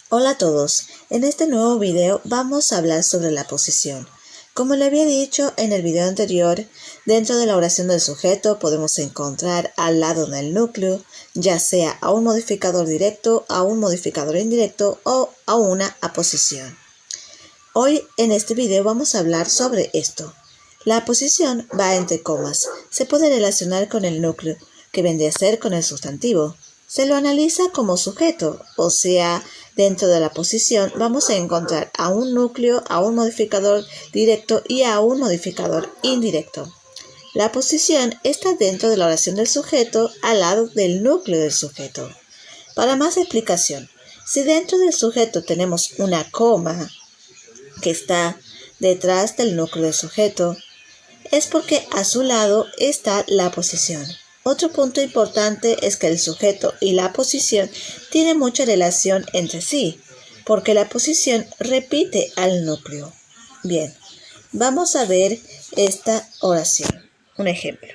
Hola a todos, en este nuevo video vamos a hablar sobre la posición. Como le había dicho en el video anterior, dentro de la oración del sujeto podemos encontrar al lado del núcleo, ya sea a un modificador directo, a un modificador indirecto o a una aposición. Hoy en este video vamos a hablar sobre esto. La aposición va entre comas, se puede relacionar con el núcleo, que vendría a ser con el sustantivo. Se lo analiza como sujeto, o sea, dentro de la posición vamos a encontrar a un núcleo, a un modificador directo y a un modificador indirecto. La posición está dentro de la oración del sujeto al lado del núcleo del sujeto. Para más explicación, si dentro del sujeto tenemos una coma que está detrás del núcleo del sujeto, es porque a su lado está la posición. Otro punto importante es que el sujeto y la posición tienen mucha relación entre sí, porque la posición repite al núcleo. Bien, vamos a ver esta oración. Un ejemplo.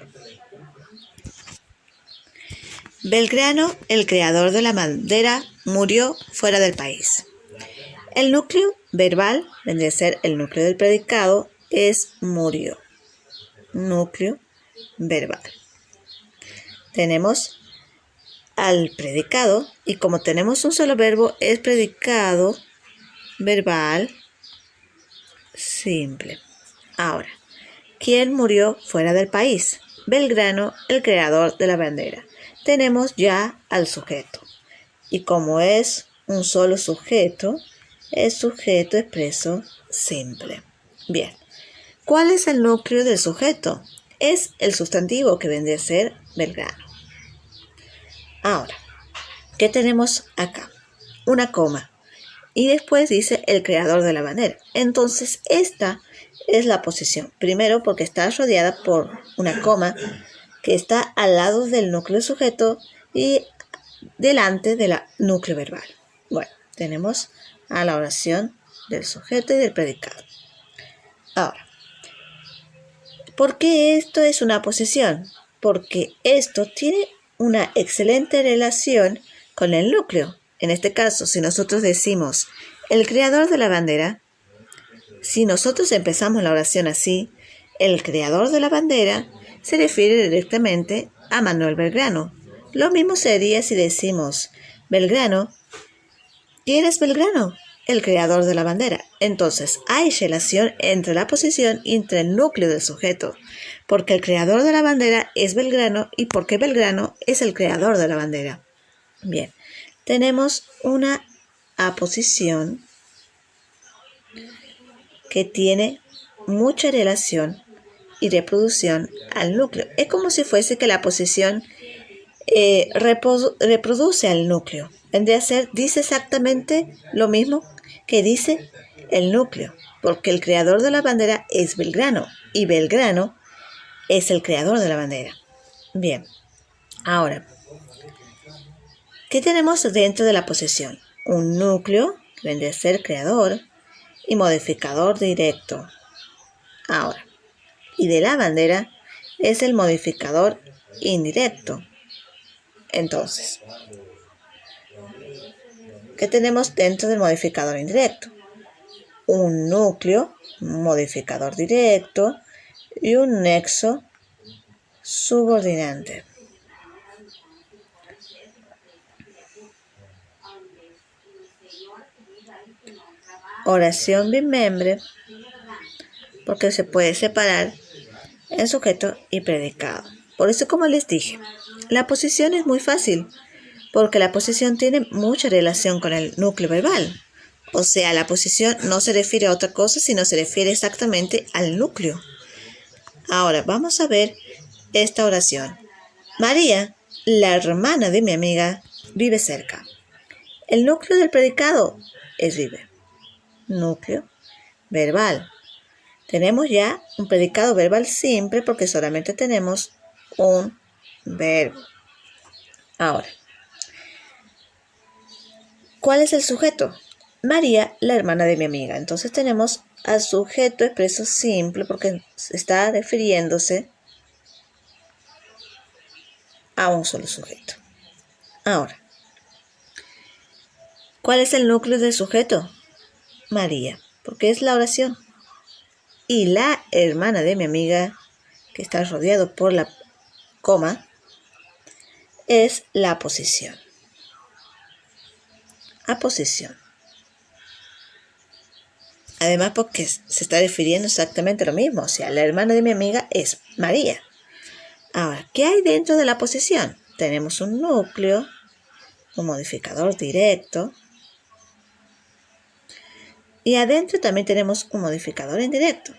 Belgrano, el creador de la bandera, murió fuera del país. El núcleo verbal, vendría a ser el núcleo del predicado, es murió. Núcleo verbal. Tenemos al predicado y como tenemos un solo verbo es predicado verbal simple. Ahora, ¿quién murió fuera del país? Belgrano, el creador de la bandera. Tenemos ya al sujeto y como es un solo sujeto, es sujeto expreso simple. Bien, ¿cuál es el núcleo del sujeto? Es el sustantivo que vendría a ser Belgrano. Ahora, ¿qué tenemos acá? Una coma. Y después dice el creador de la bandera. Entonces, esta es la posición. Primero, porque está rodeada por una coma que está al lado del núcleo sujeto y delante del núcleo verbal. Bueno, tenemos a la oración del sujeto y del predicado. Ahora, ¿por qué esto es una posición? Porque esto tiene una excelente relación con el núcleo. En este caso, si nosotros decimos el creador de la bandera, si nosotros empezamos la oración así, el creador de la bandera se refiere directamente a Manuel Belgrano. Lo mismo sería si decimos Belgrano. ¿Quién es Belgrano? El creador de la bandera. Entonces, hay relación entre la posición y entre el núcleo del sujeto, porque el creador de la bandera es Belgrano y porque Belgrano es el creador de la bandera. Bien, tenemos una aposición que tiene mucha relación y reproducción al núcleo. Es como si fuese que la posición reproduce al núcleo. Vendría a ser, dice exactamente lo mismo que dice el núcleo, porque el creador de la bandera es Belgrano y Belgrano es el creador de la bandera. Bien, ahora, ¿qué tenemos dentro de la posición? Un núcleo, que vendría a ser creador, y modificador directo. Ahora, y de la bandera es el modificador indirecto. Entonces, ¿qué tenemos dentro del modificador indirecto? Un núcleo, un modificador directo y un nexo subordinante. Oración bimembre, porque se puede separar en sujeto y predicado. Por eso, como les dije, la posición es muy fácil, porque la posición tiene mucha relación con el núcleo verbal. O sea, la posición no se refiere a otra cosa, sino se refiere exactamente al núcleo. Ahora, vamos a ver esta oración. María, la hermana de mi amiga, vive cerca. El núcleo del predicado es vive. Núcleo verbal. Tenemos ya un predicado verbal simple porque solamente tenemos un verbo. Ahora, ¿cuál es el sujeto? María, la hermana de mi amiga. Entonces tenemos al sujeto expreso simple porque está refiriéndose a un solo sujeto. Ahora, ¿Cuál es el núcleo del sujeto? María, porque es la oración. Y la hermana de mi amiga, que está rodeado por la coma, es la aposición. Aposición. Además, porque se está refiriendo exactamente a lo mismo. O sea, la hermana de mi amiga es María. Ahora, ¿qué hay dentro de la aposición? Tenemos un núcleo, un modificador directo. Y adentro también tenemos un modificador indirecto.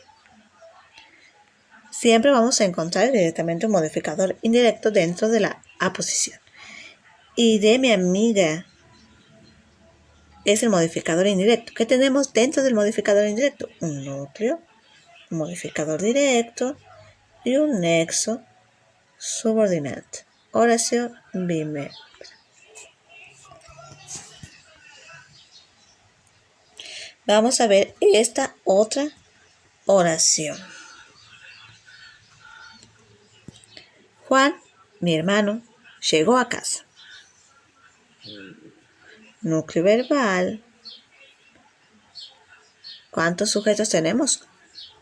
Siempre vamos a encontrar directamente un modificador indirecto dentro de la aposición. Y de mi amiga es el modificador indirecto. ¿Qué tenemos dentro del modificador indirecto? Un núcleo, un modificador directo y un nexo subordinante. Oración bimembre. Vamos a ver esta otra oración. Juan, mi hermano, llegó a casa. Núcleo verbal. ¿Cuántos sujetos tenemos?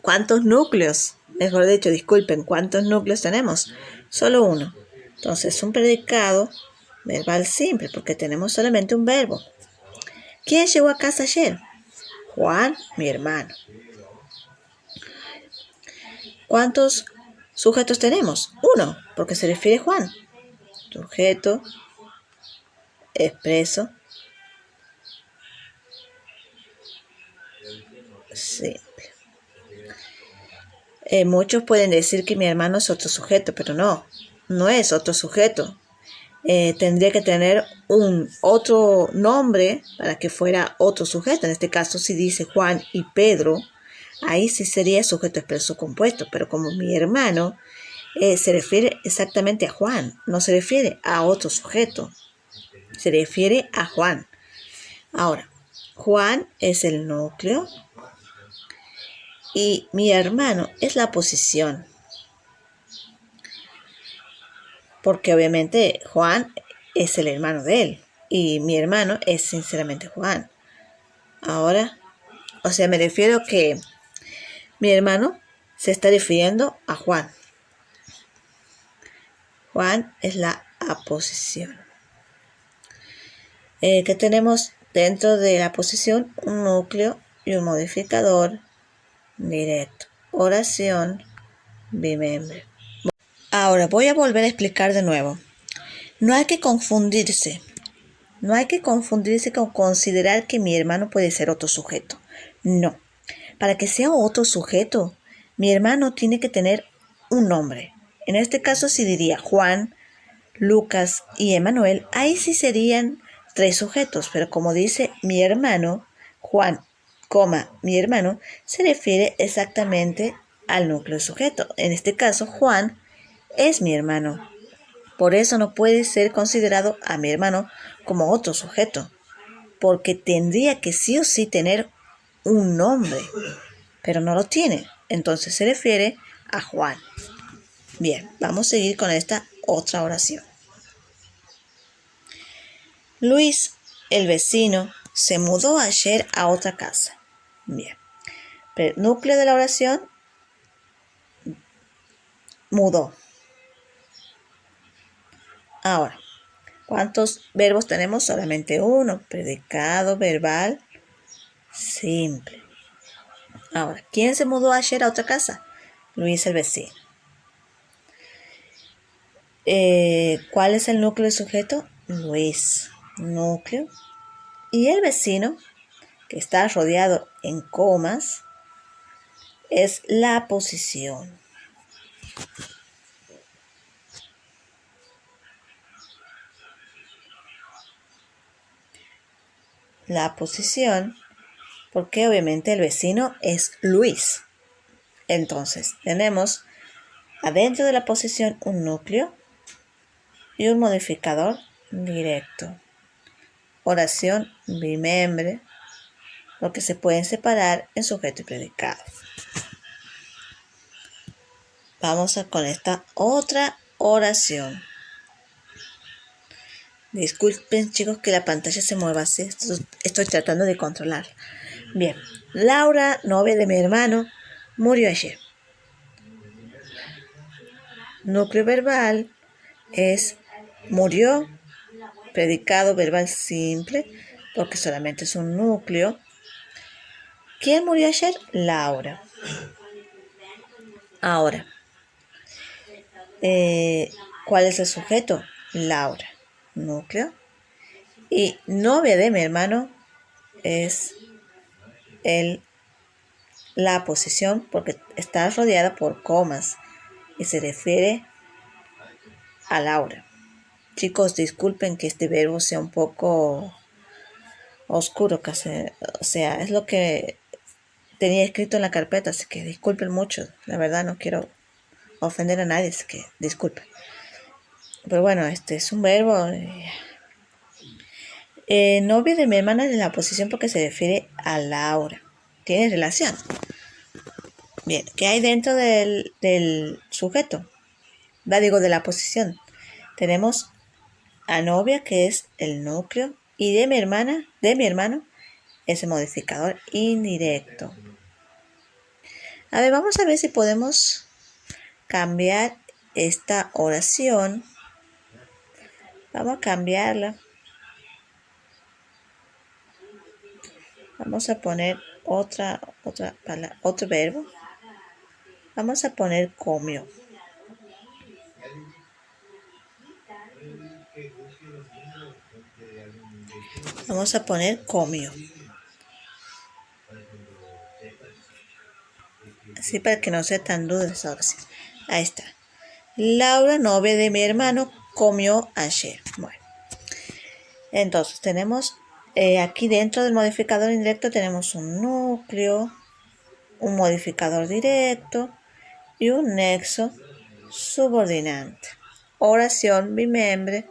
¿Cuántos núcleos? Mejor dicho, disculpen, ¿cuántos núcleos tenemos? Solo uno. Entonces, un predicado verbal simple, porque tenemos solamente un verbo. ¿Quién llegó a casa ayer? Juan, mi hermano. ¿Cuántos sujetos tenemos? Uno, porque se refiere a Juan. Sujeto, expreso, simple. Muchos pueden decir que mi hermano es otro sujeto, pero no es otro sujeto. Tendría que tener un otro nombre para que fuera otro sujeto. En este caso, si dice Juan y Pedro, ahí sí sería sujeto expreso compuesto. Pero como mi hermano se refiere exactamente a Juan, no se refiere a otro sujeto, se refiere a Juan. Ahora, Juan es el núcleo y mi hermano es la posición. Porque obviamente Juan es el hermano de él y mi hermano es sinceramente Juan. Ahora, o sea, me refiero que mi hermano se está refiriendo a Juan. Juan es la aposición. ¿Qué tenemos dentro de la aposición? Un núcleo y un modificador directo. Oración bimembre. Ahora voy a volver a explicar de nuevo. No hay que confundirse. No hay que confundirse con considerar que mi hermano puede ser otro sujeto. No. Para que sea otro sujeto, mi hermano tiene que tener un nombre. En este caso sí diría Juan, Lucas y Emanuel. Ahí sí serían 3 sujetos, pero como dice mi hermano, Juan, mi hermano, se refiere exactamente al núcleo sujeto. En este caso, Juan es mi hermano. Por eso no puede ser considerado a mi hermano como otro sujeto, porque tendría que sí o sí tener un nombre, pero no lo tiene. Entonces se refiere a Juan. Bien, vamos a seguir con esta otra oración. Luis, el vecino, se mudó ayer a otra casa. Bien, pero el núcleo de la oración, mudó. Ahora, ¿cuántos verbos tenemos? Solamente uno, predicado verbal simple. Ahora, ¿quién se mudó ayer a otra casa? Luis, el vecino. ¿Cuál es el núcleo del sujeto? Luis, núcleo. Y el vecino, que está rodeado en comas, es la posición. La posición, porque obviamente el vecino es Luis. Entonces, tenemos adentro de la posición un núcleo y un modificador directo. Oración bimembre, porque se pueden separar en sujeto y predicado. Vamos con esta otra oración. Disculpen, chicos, que la pantalla se mueva así. Estoy tratando de controlar. Bien. Laura, novia de mi hermano, murió ayer. Núcleo verbal es murió, predicado verbal simple, porque solamente es un núcleo. ¿Quién murió ayer? Laura. Ahora, ¿cuál es el sujeto? Laura. Núcleo. Y novia de mi hermano es la posición porque está rodeada por comas y se refiere a Laura. Chicos, disculpen que este verbo sea un poco oscuro, o sea, es lo que tenía escrito en la carpeta, así que disculpen mucho. La verdad no quiero ofender a nadie, así que disculpen. Pero bueno, este es un verbo. Novia de mi hermana es la posición porque se refiere a Laura. Tiene relación. Bien, ¿qué hay dentro del sujeto? Digo, de la posición. Tenemos a novia, que es el núcleo, y de mi hermano, es el modificador indirecto. A ver, vamos a ver si podemos cambiar esta oración. Vamos a cambiarla. Vamos a poner otro verbo. Vamos a poner comió. Vamos a poner comió. Así para que no sea tan duro esa oración. Ahí está. Laura, novia de mi hermano, comió ayer. Bueno. Entonces tenemos aquí dentro del modificador indirecto tenemos un núcleo, un modificador directo y un nexo subordinante. Oración bimembre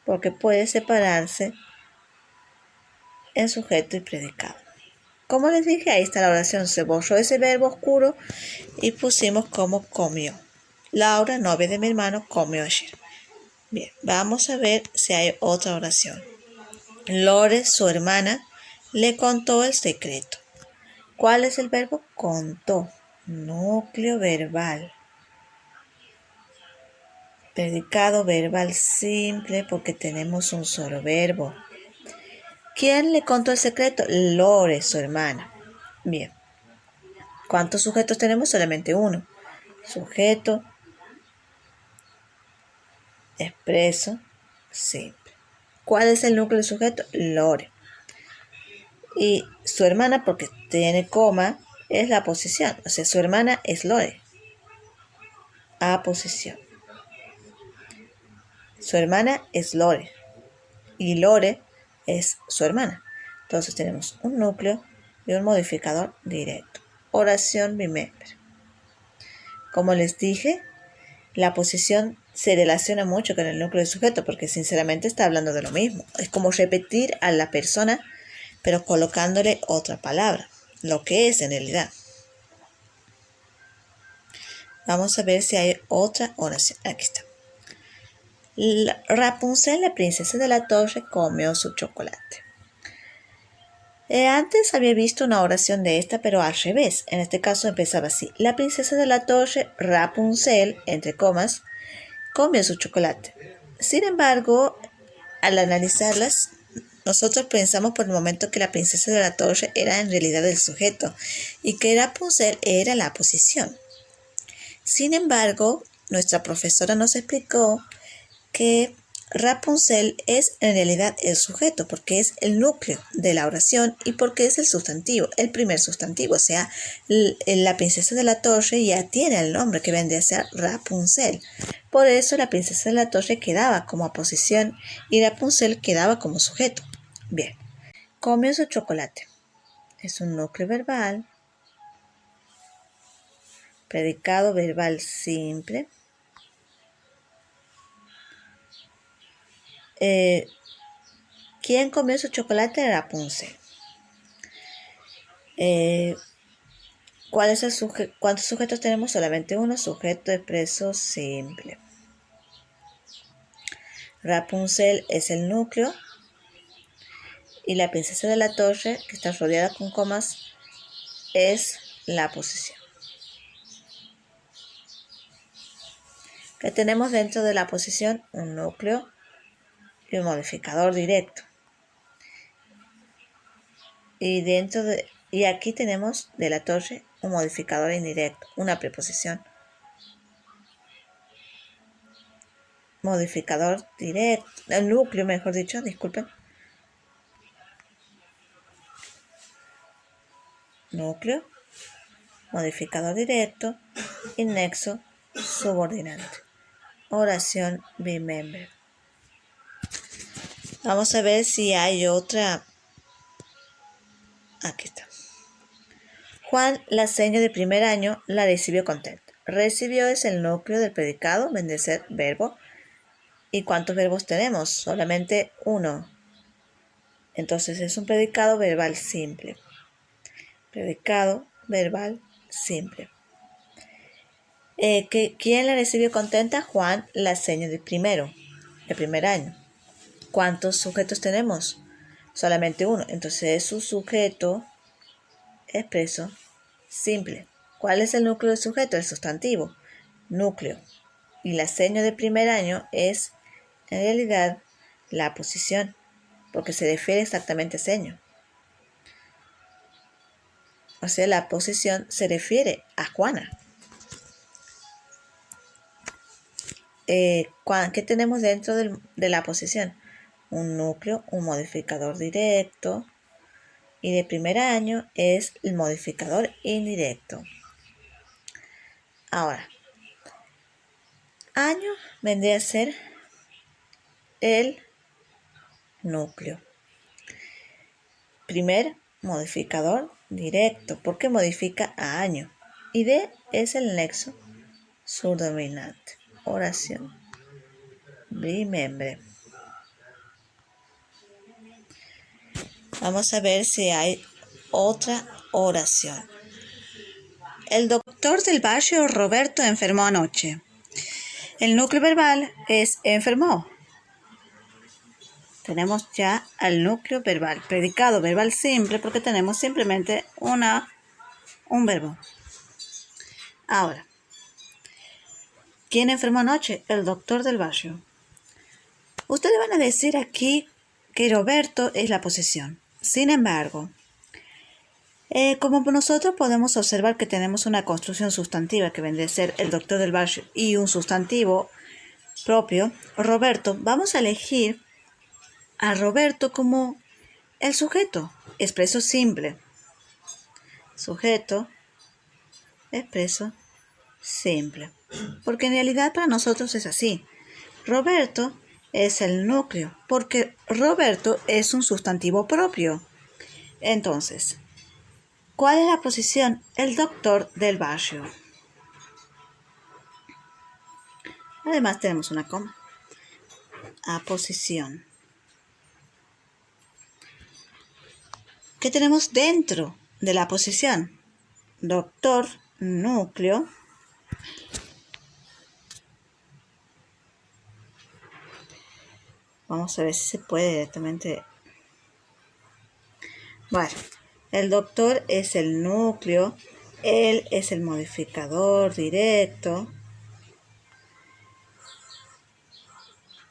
porque puede separarse en sujeto y predicado. Como les dije, ahí está la oración. Se borró ese verbo oscuro y pusimos como comió. Laura, novia de mi hermano, comió ayer. Bien, vamos a ver si hay otra oración. Lore, su hermana, le contó el secreto. ¿Cuál es el verbo? Contó. Núcleo verbal. Predicado verbal simple porque tenemos un solo verbo. ¿Quién le contó el secreto? Lore, su hermana. Bien. ¿Cuántos sujetos tenemos? Solamente uno. Sujeto, expreso, simple. ¿Cuál es el núcleo del sujeto? Lore. Y su hermana, porque tiene coma, es la posición. O sea, su hermana es Lore. A posición. Su hermana es Lore. Y Lore es su hermana. Entonces tenemos un núcleo y un modificador directo. Oración bimestre. Como les dije, la posición se relaciona mucho con el núcleo del sujeto porque sinceramente está hablando de lo mismo. Es como repetir a la persona pero colocándole otra palabra, lo que es en realidad. Vamos a ver si hay otra oración. Aquí está. Rapunzel, la princesa de la torre, comió su chocolate. Antes había visto una oración de esta, pero al revés. En este caso empezaba así. La princesa de la torre, Rapunzel, entre comas, comió su chocolate. Sin embargo, al analizarlas, nosotros pensamos por el momento que la princesa de la torre era en realidad el sujeto y que Rapunzel era la posición. Sin embargo, nuestra profesora nos explicó que Rapunzel es en realidad el sujeto porque es el núcleo de la oración y porque es el sustantivo, el primer sustantivo. O sea, la princesa de la torre ya tiene el nombre que vendría a ser Rapunzel. Por eso la princesa de la torre quedaba como aposición y Rapunzel quedaba como sujeto. Bien, comió su chocolate. Es un núcleo verbal, predicado verbal simple. ¿Quién comió su chocolate? Rapunzel. ¿Cuántos sujetos tenemos? Solamente uno, sujeto expreso simple. Rapunzel es el núcleo y la princesa de la torre, que está rodeada con comas, es la posición. Que tenemos dentro de la posición un núcleo y un modificador directo. Y aquí tenemos de la torre un modificador indirecto, una preposición. Modificador directo, el núcleo, mejor dicho, disculpen. Núcleo, modificador directo y nexo subordinante. Oración bimembre. Vamos a ver si hay otra. Aquí está. Juan, la seña de primer año, la recibió contento. Recibió es el núcleo del predicado, bendecer, verbo. ¿Y cuántos verbos tenemos? Solamente uno. Entonces es un predicado verbal simple. Predicado verbal simple. ¿Quién la recibió contenta? Juan, la seña de primer año. ¿Cuántos sujetos tenemos? Solamente uno. Entonces es un sujeto expreso simple. ¿Cuál es el núcleo del sujeto? El sustantivo. Núcleo. Y la seña de primer año es, en realidad, la posición, porque se refiere exactamente a seño. O sea, la posición se refiere a Juana. ¿Qué tenemos dentro de la posición? Un núcleo, un modificador directo, y de primer año es el modificador indirecto. Ahora, año vendría a ser el núcleo. Primer modificador directo, porque modifica a año. Y de es el nexo subdominante. Oración bimembre. Vamos a ver si hay otra oración. El doctor del barrio Roberto enfermó anoche. El núcleo verbal es enfermó. Tenemos ya al núcleo verbal, predicado verbal simple, porque tenemos simplemente un verbo. Ahora, ¿quién enfermó anoche? El doctor del barrio. Ustedes van a decir aquí que Roberto es la posesión. Sin embargo, como nosotros podemos observar que tenemos una construcción sustantiva que vendría a ser el doctor del barrio y un sustantivo propio, Roberto, vamos a elegir a Roberto como el sujeto, expreso simple. Sujeto, expreso simple. Porque en realidad para nosotros es así. Roberto es el núcleo, porque Roberto es un sustantivo propio. Entonces, ¿cuál es la posición? El doctor del barrio. Además tenemos una coma. Aposición. ¿Qué tenemos dentro de la posición? Doctor, núcleo. Vamos a ver si se puede directamente. Bueno, el doctor es el núcleo, él es el modificador directo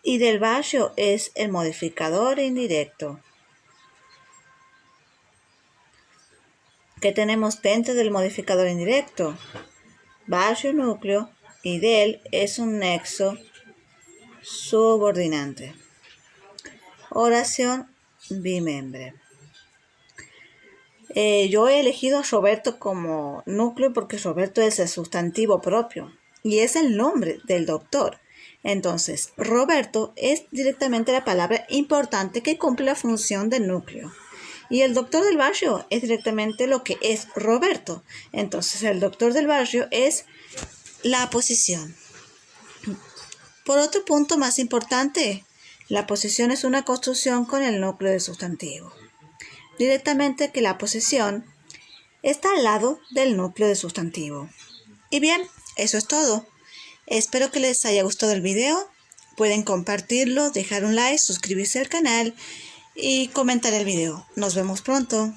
y del barrio es el modificador indirecto. ¿Qué tenemos dentro del modificador indirecto? Barrio, núcleo, y del es un nexo subordinante. Oración bimembre. Yo he elegido a Roberto como núcleo porque Roberto es el sustantivo propio y es el nombre del doctor. Entonces, Roberto es directamente la palabra importante que cumple la función del núcleo. Y el doctor del barrio es directamente lo que es Roberto. Entonces, el doctor del barrio es la posición. Por otro punto más importante, la posición es una construcción con el núcleo del sustantivo. Directamente que la posesión está al lado del núcleo del sustantivo. Y bien, eso es todo. Espero que les haya gustado el video. Pueden compartirlo, dejar un like, suscribirse al canal y comentar el video. Nos vemos pronto.